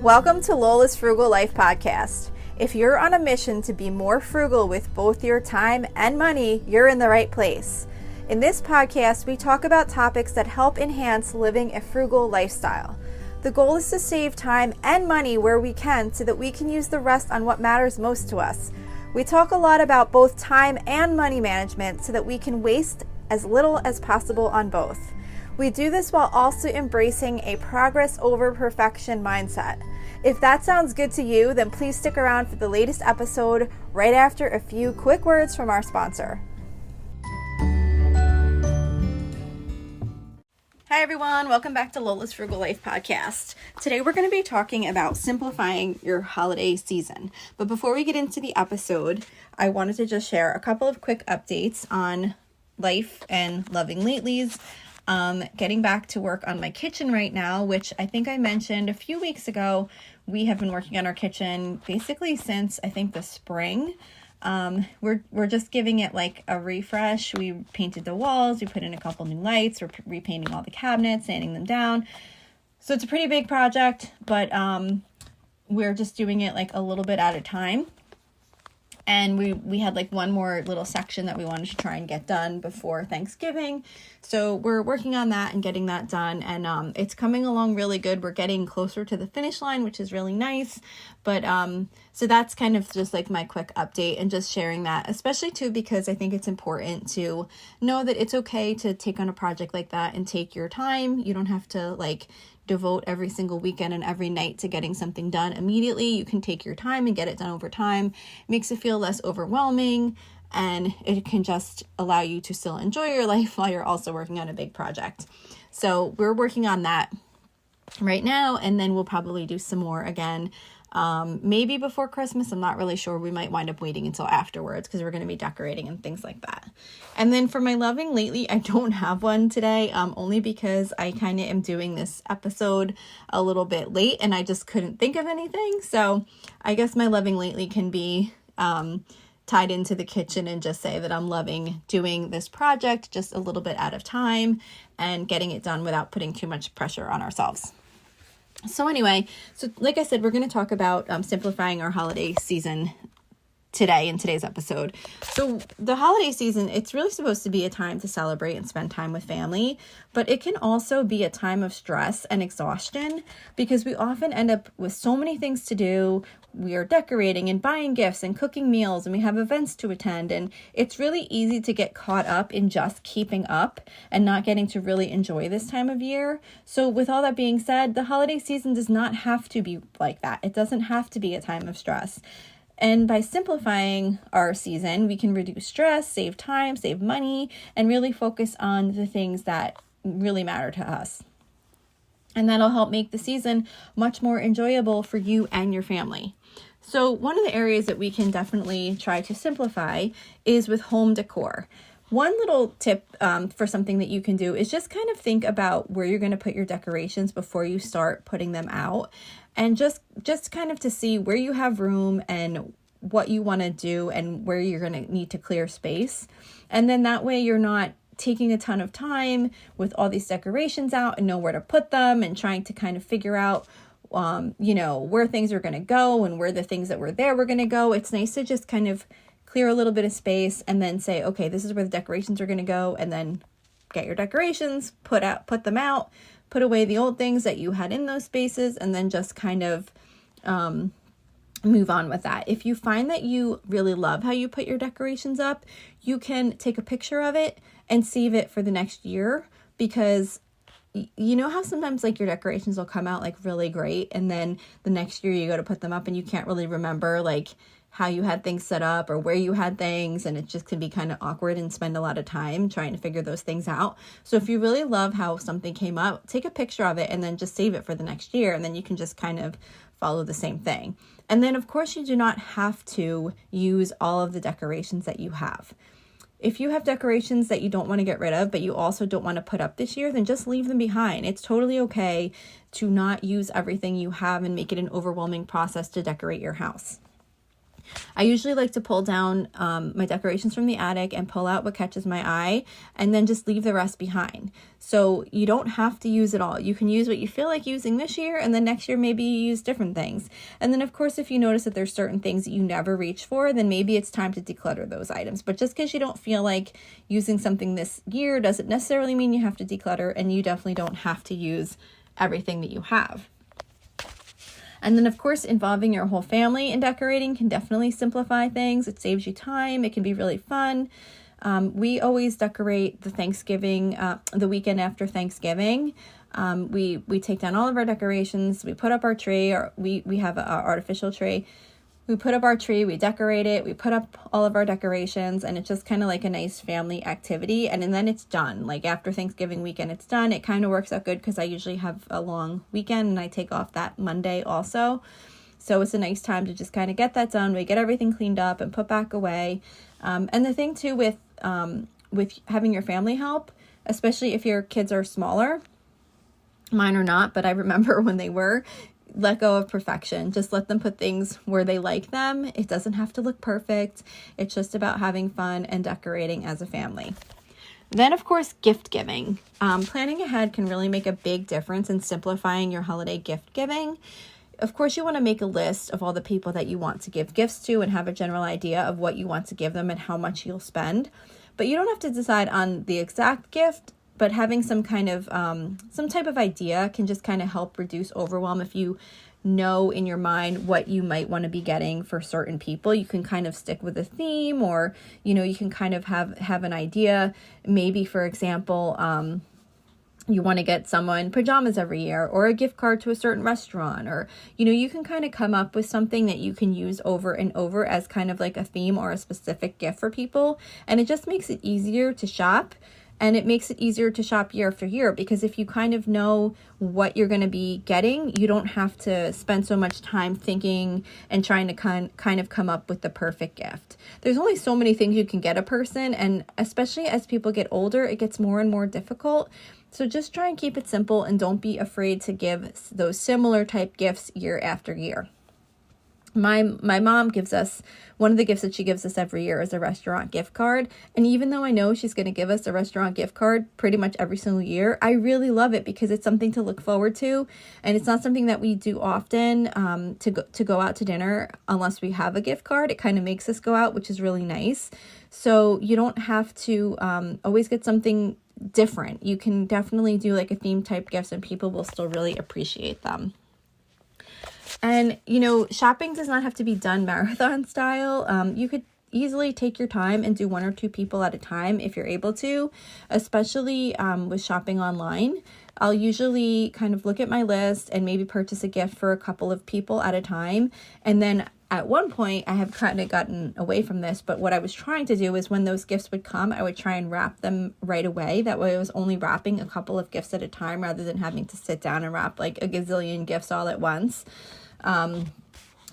Welcome to Lola's Frugal Life Podcast. If you're on a mission to be more frugal with both your time and money, you're in the right place. In this podcast, we talk about topics that help enhance living a frugal lifestyle. The goal is to save time and money where we can so that we can use the rest on what matters most to us. We talk a lot about both time and money management so that we can waste as little as possible on both. We do this while also embracing a progress over perfection mindset. If that sounds good to you, then please stick around for the latest episode right after a few quick words from our sponsor. Hi everyone, welcome back to Lola's Frugal Life Podcast. Today we're going to be talking about simplifying your holiday season. But before we get into the episode, I wanted to just share a couple of quick updates on life and loving latelys. Getting back to work on my kitchen right now, which I think I mentioned a few weeks ago. We have been working on our kitchen basically since I think the spring. We're just giving it like a refresh. We painted the walls, we put in a couple new lights, we're repainting all the cabinets, sanding them down. So it's a pretty big project, but we're just doing it like a little bit at a time. And we had like one more little section that we wanted to try and get done before Thanksgiving. So we're working on that and getting that done. And it's coming along really good. We're getting closer to the finish line, which is really nice. But so that's kind of just like my quick update and just sharing that, especially too, because I think it's important to know that it's okay to take on a project like that and take your time. You don't have to like devote every single weekend and every night to getting something done immediately. You can take your time and get it done over time. It makes it feel less overwhelming, and it can just allow you to still enjoy your life while you're also working on a big project. So we're working on that right now, and then we'll probably do some more again. Maybe before Christmas. I'm not really sure. We might wind up waiting until afterwards because we're going to be decorating and things like that. And then for my loving lately, I don't have one today, only because I kind of am doing this episode a little bit late and I just couldn't think of anything. So I guess my loving lately can be tied into the kitchen and just say that I'm loving doing this project just a little bit at a time and getting it done without putting too much pressure on ourselves. So anyway, so like I said, we're going to talk about simplifying our holiday season today in today's episode. So the holiday season, it's really supposed to be a time to celebrate and spend time with family, but it can also be a time of stress and exhaustion because we often end up with so many things to do. We are decorating and buying gifts and cooking meals, and we have events to attend, and it's really easy to get caught up in just keeping up and not getting to really enjoy this time of year. So with all that being said, the holiday season does not have to be like that. It doesn't have to be a time of stress. And by simplifying our season, we can reduce stress, save time, save money, and really focus on the things that really matter to us. And that'll help make the season much more enjoyable for you and your family. So one of the areas that we can definitely try to simplify is with home decor. One little tip for something that you can do is just kind of think about where you're going to put your decorations before you start putting them out. And just kind of to see where you have room and what you want to do and where you're going to need to clear space. And then that way you're not taking a ton of time with all these decorations out and know where to put them and trying to kind of figure out, where things are going to go and where the things that were there were going to go. It's nice to just kind of clear a little bit of space and then say, okay, this is where the decorations are going to go. And then get your decorations, put them out, put away the old things that you had in those spaces, and then just kind of move on with that. If you find that you really love how you put your decorations up, you can take a picture of it and save it for the next year, because you know how sometimes like your decorations will come out like really great and then the next year you go to put them up and you can't really remember like how you had things set up or where you had things, and it just can be kind of awkward and spend a lot of time trying to figure those things out. So if you really love how something came out, take a picture of it and then just save it for the next year, and then you can just kind of follow the same thing. And then of course you do not have to use all of the decorations that you have. If you have decorations that you don't want to get rid of, but you also don't want to put up this year, then just leave them behind. It's totally okay to not use everything you have and make it an overwhelming process to decorate your house. I usually like to pull down my decorations from the attic and pull out what catches my eye and then just leave the rest behind. So you don't have to use it all. You can use what you feel like using this year, and then next year maybe you use different things. And then of course, if you notice that there's certain things that you never reach for, then maybe it's time to declutter those items. But just because you don't feel like using something this year doesn't necessarily mean you have to declutter, and you definitely don't have to use everything that you have. And then, of course, involving your whole family in decorating can definitely simplify things. It saves you time. It can be really fun. We always decorate the weekend after Thanksgiving. We take down all of our decorations. We put up our tree, or we have an artificial tree. We put up our tree, we decorate it, we put up all of our decorations, and it's just kind of like a nice family activity. And then it's done. Like after Thanksgiving weekend, it's done. It kind of works out good because I usually have a long weekend and I take off that Monday also. So it's a nice time to just kind of get that done. We get everything cleaned up and put back away. And the thing too with having your family help, especially if your kids are smaller, mine are not, but I remember when they were, let go of perfection. Just let them put things where they like them. It doesn't have to look perfect. It's just about having fun and decorating as a family. Then, of course, gift giving. Planning ahead can really make a big difference in simplifying your holiday gift giving. Of course, you want to make a list of all the people that you want to give gifts to and have a general idea of what you want to give them and how much you'll spend. But you don't have to decide on the exact gift, but having some kind of, some type of idea can just kind of help reduce overwhelm. If you know in your mind what you might want to be getting for certain people, you can kind of stick with a theme, or, you can kind of have an idea. Maybe, for example, you want to get someone pajamas every year, or a gift card to a certain restaurant, or, you can kind of come up with something that you can use over and over as kind of like a theme or a specific gift for people. And it just makes it easier to shop. And it makes it easier to shop year after year, because if you kind of know what you're going to be getting, you don't have to spend so much time thinking and trying to kind of come up with the perfect gift. There's only so many things you can get a person, and especially as people get older, it gets more and more difficult. So just try and keep it simple, and don't be afraid to give those similar type gifts year after year. My mom gives us, one of the gifts that she gives us every year is a restaurant gift card. And even though I know she's going to give us a restaurant gift card pretty much every single year, I really love it because it's something to look forward to. And it's not something that we do often to go out to dinner unless we have a gift card. It kind of makes us go out, which is really nice. So you don't have to always get something different. You can definitely do like a theme type gifts, and people will still really appreciate them. And, shopping does not have to be done marathon style. You could easily take your time and do one or two people at a time if you're able to, especially with shopping online. I'll usually kind of look at my list and maybe purchase a gift for a couple of people at a time. And then at one point, I have kind of gotten away from this, but what I was trying to do is when those gifts would come, I would try and wrap them right away. That way I was only wrapping a couple of gifts at a time rather than having to sit down and wrap like a gazillion gifts all at once.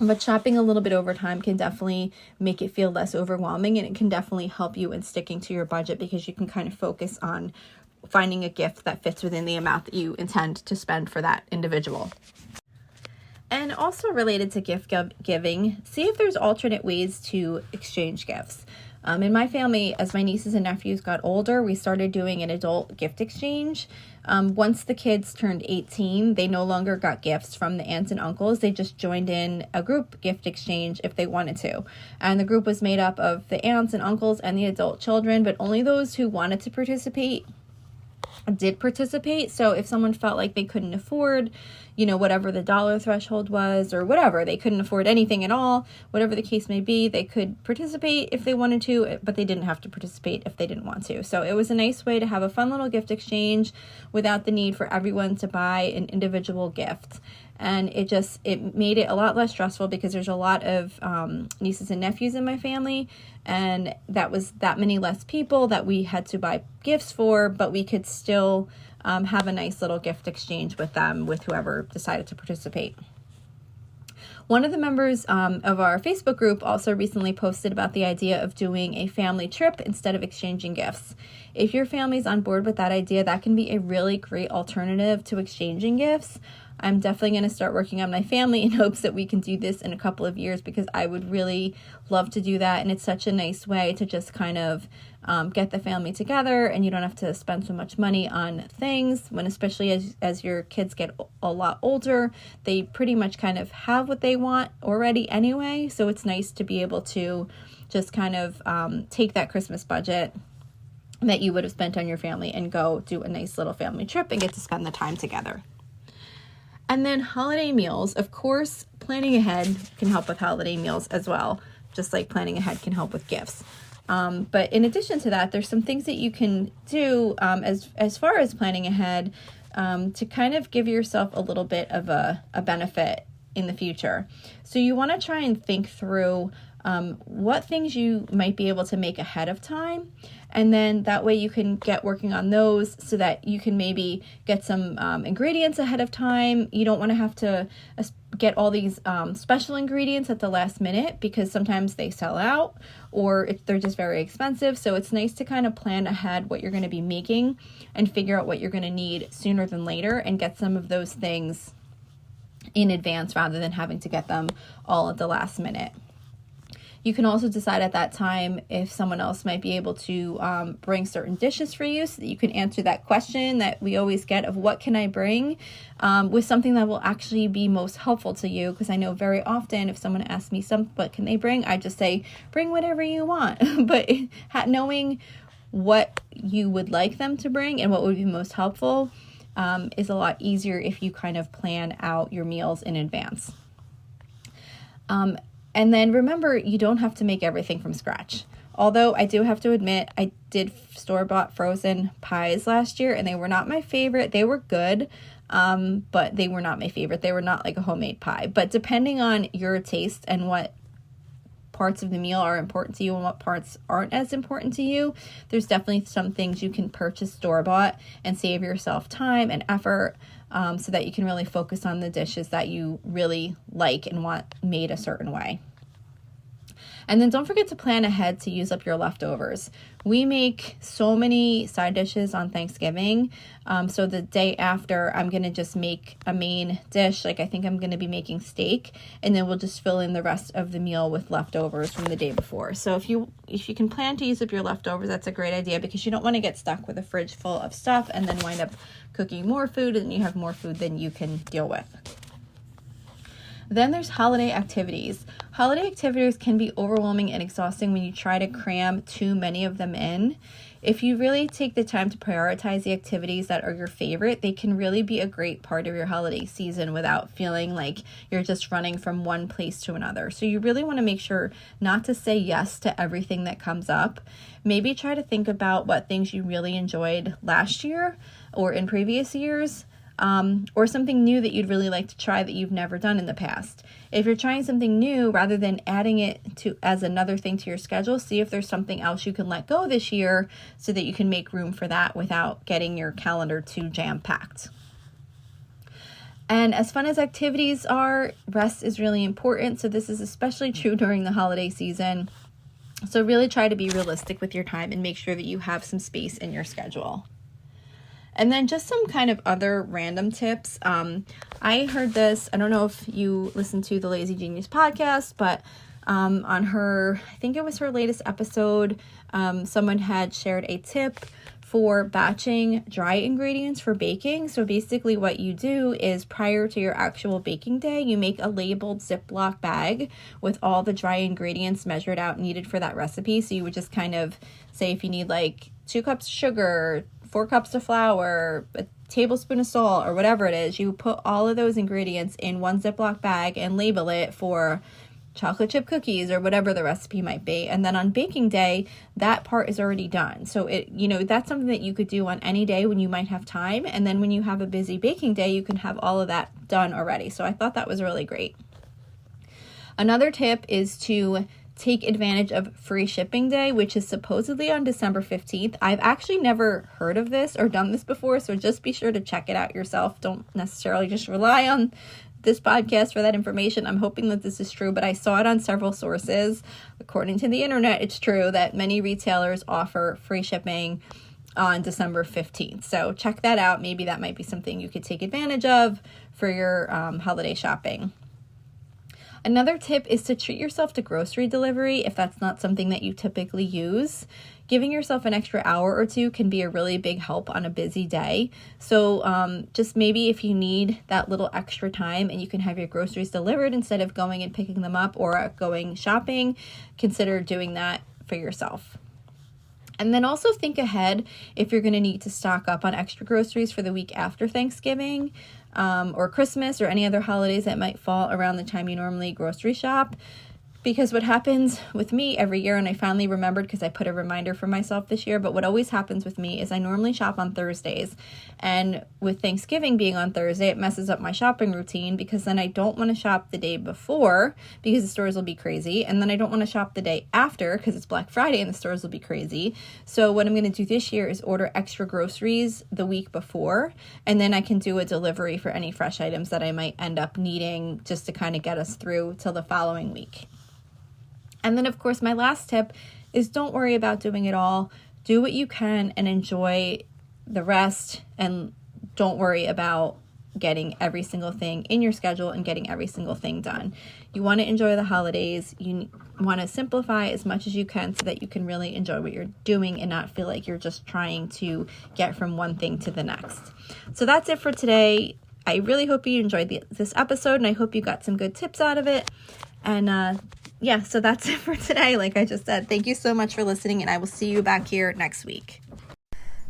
But shopping a little bit over time can definitely make it feel less overwhelming, and it can definitely help you in sticking to your budget because you can kind of focus on finding a gift that fits within the amount that you intend to spend for that individual. And also related to gift giving, see if there's alternate ways to exchange gifts. In my family, as my nieces and nephews got older, we started doing an adult gift exchange. Once the kids turned 18, they no longer got gifts from the aunts and uncles. They just joined in a group gift exchange if they wanted to. And the group was made up of the aunts and uncles and the adult children, but only those who wanted to participate did participate. So if someone felt like they couldn't afford, whatever the dollar threshold was, or whatever, they couldn't afford anything at all, whatever the case may be, they could participate if they wanted to, but they didn't have to participate if they didn't want to. So it was a nice way to have a fun little gift exchange without the need for everyone to buy an individual gift. And it made it a lot less stressful because there's a lot of nieces and nephews in my family, and that was that many less people that we had to buy gifts for, but we could still have a nice little gift exchange with them, with whoever decided to participate. One of the members of our Facebook group also recently posted about the idea of doing a family trip instead of exchanging gifts. if your family's on board with that idea, that can be a really great alternative to exchanging gifts. I'm definitely going to start working on my family in hopes that we can do this in a couple of years, because I would really love to do that. And it's such a nice way to just kind of get the family together, and you don't have to spend so much money on things when, especially as your kids get a lot older, they pretty much kind of have what they want already anyway. So it's nice to be able to just kind of take that Christmas budget that you would have spent on your family and go do a nice little family trip and get to spend the time together. And then holiday meals, of course, planning ahead can help with holiday meals as well, just like planning ahead can help with gifts. But in addition to that, there's some things that you can do as far as planning ahead to kind of give yourself a little bit of a benefit in the future. So you want to try and think through what things you might be able to make ahead of time. And then that way you can get working on those so that you can maybe get some ingredients ahead of time. You don't want to have to get all these special ingredients at the last minute, because sometimes they sell out or they're just very expensive. So it's nice to kind of plan ahead what you're going to be making and figure out what you're going to need sooner than later and get some of those things in advance rather than having to get them all at the last minute. You can also decide at that time if someone else might be able to bring certain dishes for you, so that you can answer that question that we always get of what can I bring, with something that will actually be most helpful to you. Because I know very often if someone asks me what can they bring, I just say, bring whatever you want. But knowing what you would like them to bring and what would be most helpful is a lot easier if you kind of plan out your meals in advance. And then remember, you don't have to make everything from scratch. Although I do have to admit, I did store-bought frozen pies last year, and they were not my favorite. They were good, but they were not my favorite. They were not like a homemade pie. But depending on your taste and what parts of the meal are important to you and what parts aren't as important to you, there's definitely some things you can purchase store-bought and save yourself time and effort, so that you can really focus on the dishes that you really like and want made a certain way. And then don't forget to plan ahead to use up your leftovers. We make so many side dishes on Thanksgiving. So the day after, I'm going to just make a main dish. Like I think I'm going to be making steak, and then we'll just fill in the rest of the meal with leftovers from the day before. So if you can plan to use up your leftovers, that's a great idea, because you don't want to get stuck with a fridge full of stuff and then wind up cooking more food, and you have more food than you can deal with. Then there's holiday activities. Holiday activities can be overwhelming and exhausting when you try to cram too many of them in. If you really take the time to prioritize the activities that are your favorite, they can really be a great part of your holiday season without feeling like you're just running from one place to another. So you really want to make sure not to say yes to everything that comes up. Maybe try to think about what things you really enjoyed last year or in previous years, or something new that you'd really like to try that you've never done in the past. If you're trying something new, rather than adding it as another thing to your schedule, see if there's something else you can let go this year so that you can make room for that without getting your calendar too jam-packed. And as fun as activities are, rest is really important. So this is especially true during the holiday season. So really try to be realistic with your time and make sure that you have some space in your schedule. And then just some kind of other random tips. I heard this, I don't know if you listen to the Lazy Genius podcast, but on her, I think it was her latest episode, someone had shared a tip for batching dry ingredients for baking. So basically what you do is prior to your actual baking day, you make a labeled Ziploc bag with all the dry ingredients measured out needed for that recipe. So you would just kind of say if you need like 2 cups of sugar, 4 cups of flour, a tablespoon of salt, or whatever it is, you put all of those ingredients in one Ziploc bag and label it for chocolate chip cookies or whatever the recipe might be. And then on baking day, that part is already done. So that's something that you could do on any day when you might have time. And then when you have a busy baking day, you can have all of that done already. So I thought that was really great. Another tip is to take advantage of free shipping day, which is supposedly on December 15th. I've actually never heard of this or done this before, so just be sure to check it out yourself. Don't necessarily just rely on this podcast for that information. I'm hoping that this is true, but I saw it on several sources. According to the internet, it's true that many retailers offer free shipping on December 15th. So check that out. Maybe that might be something you could take advantage of for your holiday shopping. Another tip is to treat yourself to grocery delivery if that's not something that you typically use. Giving yourself an extra hour or two can be a really big help on a busy day. So just maybe if you need that little extra time and you can have your groceries delivered instead of going and picking them up or going shopping, consider doing that for yourself. And then also think ahead if you're going to need to stock up on extra groceries for the week after Thanksgiving or Christmas or any other holidays that might fall around the time you normally grocery shop. Because what happens with me every year, and I finally remembered because I put a reminder for myself this year, but what always happens with me is I normally shop on Thursdays. And with Thanksgiving being on Thursday, it messes up my shopping routine because then I don't want to shop the day before because the stores will be crazy. And then I don't want to shop the day after because it's Black Friday and the stores will be crazy. So what I'm going to do this year is order extra groceries the week before, and then I can do a delivery for any fresh items that I might end up needing just to kind of get us through till the following week. And then, of course, my last tip is don't worry about doing it all. Do what you can and enjoy the rest, and don't worry about getting every single thing in your schedule and getting every single thing done. You want to enjoy the holidays. You want to simplify as much as you can so that you can really enjoy what you're doing and not feel like you're just trying to get from one thing to the next. So that's it for today. I really hope you enjoyed this episode, and I hope you got some good tips out of it. And yeah, so that's it for today. Like I just said, thank you so much for listening, and I will see you back here next week.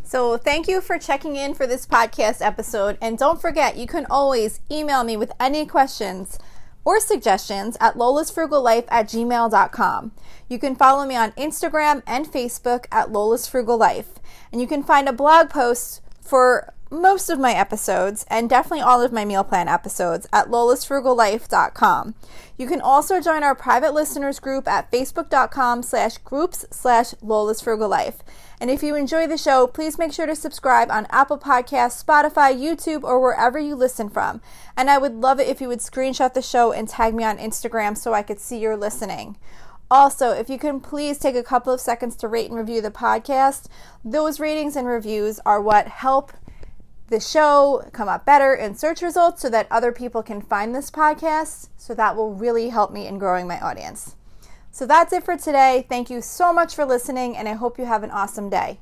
So thank you for checking in for this podcast episode. And don't forget, you can always email me with any questions or suggestions at lolasfrugallife@gmail.com. You can follow me on Instagram and Facebook at lolasfrugallife. And you can find a blog post for most of my episodes and definitely all of my meal plan episodes at lolasfrugallife.com. You can also join our private listeners group at facebook.com/groups/lolasfrugallife. And if you enjoy the show, please make sure to subscribe on Apple Podcasts, Spotify, YouTube, or wherever you listen from. And I would love it if you would screenshot the show and tag me on Instagram so I could see you're listening. Also, if you can please take a couple of seconds to rate and review the podcast. Those ratings and reviews are what help the show come up better in search results so that other people can find this podcast. So that will really help me in growing my audience. So that's it for today. Thank you so much for listening, and I hope you have an awesome day.